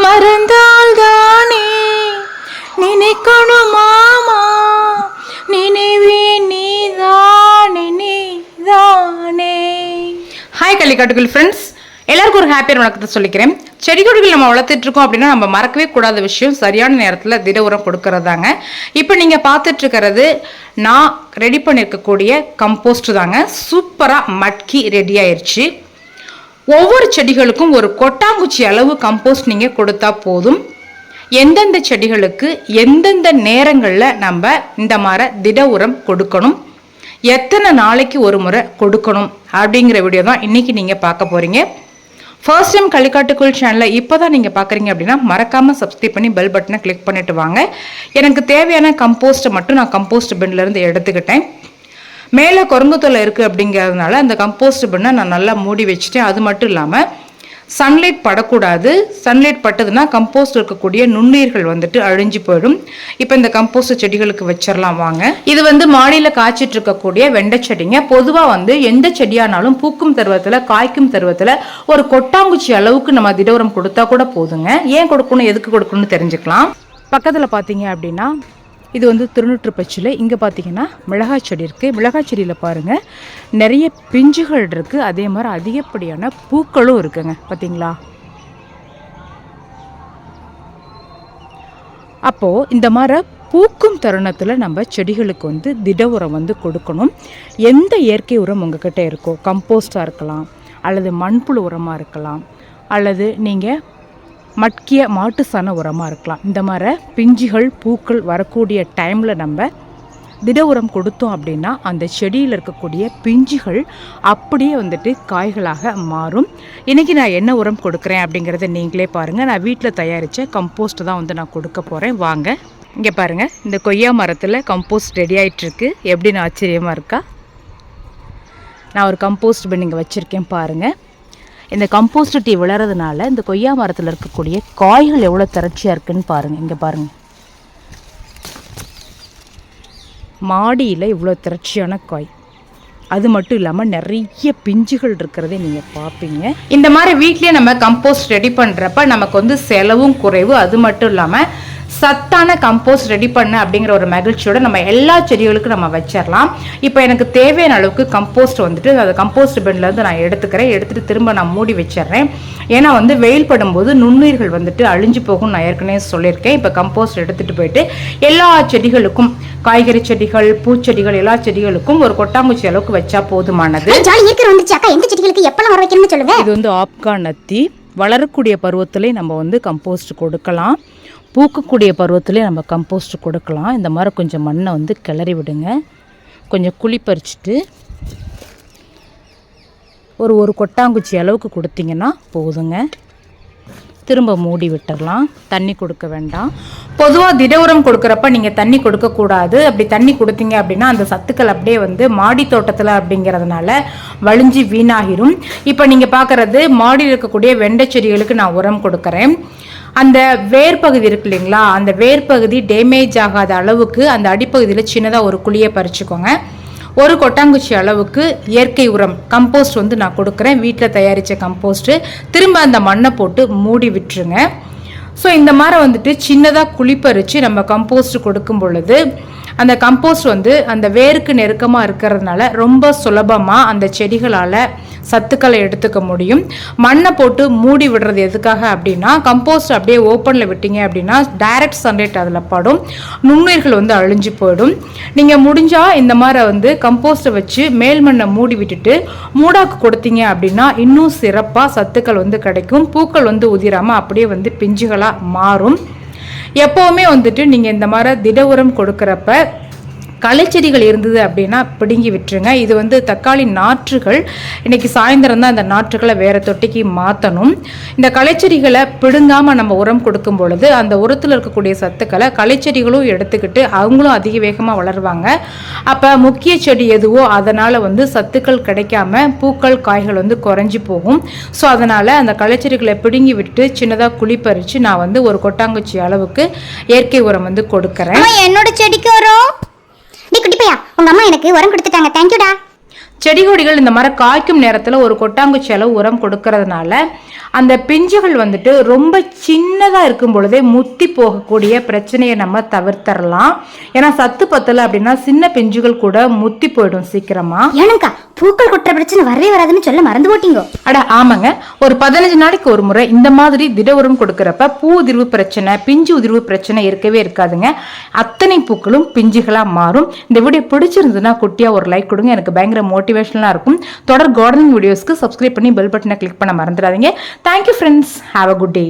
மறந்தால் தானே நினைக்கணும் மாமா, நினைவே நீதானே நீதானே. ஹாய் கள்ளிக்காட்டுக்குள் ஃப்ரெண்ட்ஸ், எல்லாருக்கும் ஒரு ஹாப்பியான வணக்கத்தை சொல்லிக்கிறேன். செடி கொடிகள் நம்ம வளர்த்துட்டு இருக்கோம் அப்படின்னா நம்ம மறக்கவே கூடாத விஷயம் சரியான நேரத்தில் திட உரம் கொடுக்கறதாங்க. இப்போ நீங்கள் பார்த்துட்டு இருக்கிறது நான் ரெடி பண்ணியிருக்கக்கூடிய கம்போஸ்ட் தாங்க. சூப்பராக மட்கி ரெடி ஆயிடுச்சு. ஒவ்வொரு செடிகளுக்கும் ஒரு கொட்டாங்குச்சி அளவு கம்போஸ்ட் நீங்கள் கொடுத்தா போதும். எந்தெந்த செடிகளுக்கு எந்தெந்த நேரங்களில் நம்ம இந்த மாதிரி திட உரம் கொடுக்கணும், எத்தனை நாளைக்கு ஒரு முறை கொடுக்கணும் அப்படிங்கிற வீடியோ தான் இன்னைக்கு நீங்கள் பார்க்க போகிறீங்க. ஃபர்ஸ்ட் டைம் கள்ளிக்காட்டுக்குள் சேனலை இப்போ தான் நீங்கள் பார்க்குறீங்க அப்படின்னா மறக்காமல் சப்ஸ்கிரைப் பண்ணி பெல் பட்டனை கிளிக் பண்ணிட்டு வாங்க. எனக்கு தேவையான கம்போஸ்ட்டை மட்டும் நான் கம்போஸ்ட் பின்லேருந்து எடுத்துக்கிட்டேன். மேலே குரங்குத்தொலை இருக்குது அப்படிங்கிறதுனால அந்த கம்போஸ்ட் பின்னை நான் நல்லா மூடி வச்சுட்டேன். அது மட்டும் இல்லாமல் சன்லைட் படக்கூடாது. சன்லைட் பட்டதுன்னா கம்போஸ்ட் இருக்கக்கூடிய நுண்ணுயிர்கள் வந்துட்டு அழிஞ்சு போயிடும். இப்போ இந்த கம்போஸ்ட் செடிகளுக்கு வச்சிடலாம் வாங்க. இது மாடியில் காய்ச்சிட்டு இருக்கக்கூடிய வெண்டை செடிங்க. பொதுவாக எந்த செடியானாலும் பூக்கும் தருவத்தில் காய்க்கும் தருவத்தில் ஒரு கொட்டாங்குச்சி அளவுக்கு நம்ம திட உரம் கொடுத்தா கூட போதுங்க. ஏன் கொடுக்கணும், எதுக்கு கொடுக்கணும்னு தெரிஞ்சுக்கலாம். பக்கத்தில் பார்த்தீங்க அப்படின்னா இது திருநூற்று பச்சிலை. இங்கே பார்த்தீங்கன்னா மிளகாய் செடி இருக்குது. மிளகாய் செடியில் பாருங்கள் நிறைய பிஞ்சுகள் இருக்குது. அதே மாதிரி அதிகப்படியான பூக்களும் இருக்குங்க. பார்த்தீங்களா? அப்போது இந்த மாதிரி பூக்கும் தருணத்தில் நம்ம செடிகளுக்கு திட உரம் கொடுக்கணும். எந்த இயற்கை உரம் உங்ககிட்ட இருக்கோ, கம்போஸ்டாக இருக்கலாம், அல்லது மண்புழு உரமாக இருக்கலாம், அல்லது நீங்கள் மட்கிய மாட்டு சாண உரமாக இருக்கலாம். இந்த மாதிரி பிஞ்சுகள் பூக்கள் வரக்கூடிய டைமில் நம்ம திட உரம் கொடுத்தோம் அப்படின்னா அந்த செடியில் இருக்கக்கூடிய பிஞ்சுகள் அப்படியே காய்களாக மாறும். இன்றைக்கி நான் என்ன உரம் கொடுக்குறேன் அப்படிங்கிறத நீங்களே பாருங்கள். நான் வீட்டில் தயாரித்த கம்போஸ்ட் தான் நான் கொடுக்க போகிறேன். வாங்க. இங்கே பாருங்கள், இந்த கொய்யா மரத்தில் கம்போஸ்ட் ரெடி ஆகிட்டுருக்கு. எப்படின்னு ஆச்சரியமாக இருக்கா? நான் ஒரு கம்போஸ்ட் பின் இங்கே வச்சுருக்கேன் பாருங்கள். இந்த கம்போஸ்ட் டீ விளறதுனால இந்த கொய்யா மரத்தில் இருக்கக்கூடிய காய்கள் எவ்வளோ திரட்சியாக இருக்குன்னு பாருங்கள். இங்கே பாருங்கள், மாடியில் இவ்வளோ திரட்சியான காய். அது மட்டும் இல்லாமல் நிறைய பிஞ்சுகள் இருக்கிறதே நீங்கள் பார்ப்பீங்க. இந்த மாதிரி வீட்லேயே நம்ம கம்போஸ்ட் ரெடி பண்ணுறப்ப நமக்கு செலவும் குறைவு. அது மட்டும் இல்லாமல் சத்தான கம்போஸ்ட் ரெடி பண்ண அப்படிங்கிற ஒரு மகிழ்ச்சியோட நம்ம எல்லா செடிகளுக்கும் நம்ம வச்சிடலாம். இப்போ எனக்கு தேவையான அளவுக்கு கம்போஸ்ட் அந்த கம்போஸ்ட் பின்லேருந்து நான் எடுத்துகிட்டு திரும்ப நான் மூடி வச்சிடுறேன். ஏன்னா வெயில் படும்போது நுண்ணுயிர்கள் அழிஞ்சு போகும். நான் ஏற்கனவே சொல்லியிருக்கேன். இப்போ கம்போஸ்ட் எடுத்துகிட்டு போயிட்டு எல்லா செடிகளுக்கும், காய்கறி செடிகள், பூச்செடிகள், எல்லா செடிகளுக்கும் ஒரு கொட்டாங்குச்சி அளவுக்கு வச்சா போதுமானது. இது ஆப்கான் அத்தி வளரக்கூடிய பருவத்திலே நம்ம கம்போஸ்ட் கொடுக்கலாம். பூக்கக்கூடிய பருவத்திலே நம்ம கம்போஸ்ட் கொடுக்கலாம். இந்த மாதிரி கொஞ்சம் மண்ணை கிளறி விடுங்க. கொஞ்சம் குழி பறிச்சுட்டு ஒரு கொட்டாங்குச்சி அளவுக்கு கொடுத்தீங்கன்னா போதுங்க. திரும்ப மூடி விட்டுடலாம். தண்ணி கொடுக்க வேண்டாம். பொதுவாக திட உரம் கொடுக்குறப்ப நீங்கள் தண்ணி கொடுக்கக்கூடாது. அப்படி தண்ணி கொடுத்தீங்க அப்படின்னா அந்த சத்துக்கள் அப்படியே மாடி தோட்டத்தில் அப்படிங்கிறதுனால வழிஞ்சு வீணாகிரும். இப்போ நீங்கள் பார்க்குறது மாடியில் இருக்கக்கூடிய வெண்டை செடிகளுக்கு நான் உரம் கொடுக்குறேன். அந்த வேர் பகுதி இருக்கு இல்லைங்களா, அந்த வேர் பகுதி டேமேஜ் ஆகாத அளவுக்கு அந்த அடிப்பகுதியில் சின்னதாக ஒரு குழியை பறிச்சுக்கோங்க. ஒரு கொட்டாங்குச்சி அளவுக்கு இயற்கை உரம் கம்போஸ்ட் நான் கொடுக்குறேன். வீட்டில் தயாரித்த கம்போஸ்ட்டு. திரும்ப அந்த மண்ணை போட்டு மூடி விட்டுருங்க. ஸோ இந்த மாதிரி சின்னதாக குழி பறித்து நம்ம கம்போஸ்ட் கொடுக்கும் பொழுது அந்த கம்போஸ்ட் அந்த வேருக்கு நெருக்கமாக இருக்கிறதுனால ரொம்ப சுலபமாக அந்த செடிகளால் சத்துக்களை எடுத்துக்க முடியும். மண்ணை போட்டு மூடி விடுறது எதுக்காக அப்படின்னா, கம்போஸ்ட் அப்படியே ஓப்பனில் விட்டீங்க அப்படின்னா டைரக்ட் சன்லைட் அதில் படும், நுண்ணுயிர்கள் அழிஞ்சு போயிடும். நீங்கள் முடிஞ்சால் இந்த மாதிரி கம்போஸ்ட்டை வச்சு மேல் மண்ணை மூடி விட்டுட்டு மூடாக்கு கொடுத்தீங்க அப்படின்னா இன்னும் சிறப்பாக சத்துக்கள் கிடைக்கும். பூக்கள் உதிராமல் அப்படியே பிஞ்சுகளாக மாறும். எப்போவுமே நீங்கள் இந்த மாதிரி திட உரம் கொடுக்குறப்ப களைச்செடிகள் இருந்தது அப்படின்னா பிடுங்கி விட்டுருங்க. இது தக்காளி நாற்றுகள். இன்றைக்கி சாயந்தரம் தான் இந்த நாற்றுகளை வேறு தொட்டிக்கு மாற்றணும். இந்த களைச்செடிகளை பிடுங்காமல் நம்ம உரம் கொடுக்கும் பொழுது அந்த உரத்தில் இருக்கக்கூடிய சத்துக்களை களைச்செடிகளும் எடுத்துக்கிட்டு அவங்களும் அதிக வேகமாக வளருவாங்க. அப்போ முக்கிய செடி எதுவோ அதனால் சத்துக்கள் கிடைக்காம பூக்கள் காய்கள் குறைஞ்சி போகும். ஸோ அதனால் அந்த களைச்செடிகளை பிடுங்கி விட்டு சின்னதாக குழி பறித்து நான் ஒரு கொட்டாங்குச்சி அளவுக்கு இயற்கை உரம் கொடுக்குறேன். என்னோட செடிக்கு வரும். நீ குட்டி பையா, உங்க அம்மா எனக்கு உரம் கொடுத்துட்டாங்க. தேங்க்யூடா. செடி கொடிகள் இந்த மாதிரி காய்க்கும் நேரத்தில் ஒரு கொட்டாங்குச்சி அளவு உரம் கொடுக்கறதுனால அந்த பிஞ்சுகள் வந்துட்டு ரொம்ப சின்னதாக இருக்கும் பொழுதே முத்தி போகக்கூடிய பிரச்சனையை நம்ம தவிர்த்தரலாம். ஏன்னா சத்து பத்தலை அப்படின்னா சின்ன பிஞ்சுகள் கூட முத்தி போயிடும் சீக்கிரமா. ஏனுங்கா பூக்கள் கொட்டுற பிரச்சனை வரவே வராதுன்னு சொல்ல மறந்து போட்டீங்க. அட ஆமாங்க, ஒரு 15 நாளைக்கு ஒரு முறை இந்த மாதிரி திட உரம் கொடுக்கறப்ப பூ உதிர்வு பிரச்சனை, பிஞ்சு உதிர்வு பிரச்சனை இருக்கவே இருக்காதுங்க. அத்தனை பூக்களும் பிஞ்சுகளா மாறும். இந்த வீடியோ பிடிச்சிருந்ததுன்னா குட்டியா ஒரு லைக் கொடுங்க, எனக்கு பயங்கர மோட்டிவேஷனலா இருக்கும். தொடர் கார்டனிங் வீடியோஸ்க்கு சப்ஸ்கிரைப் பண்ணி பெல் பட்டனை கிளிக் பண்ண மறந்துடாதீங்க. Thank you friends, have a good day.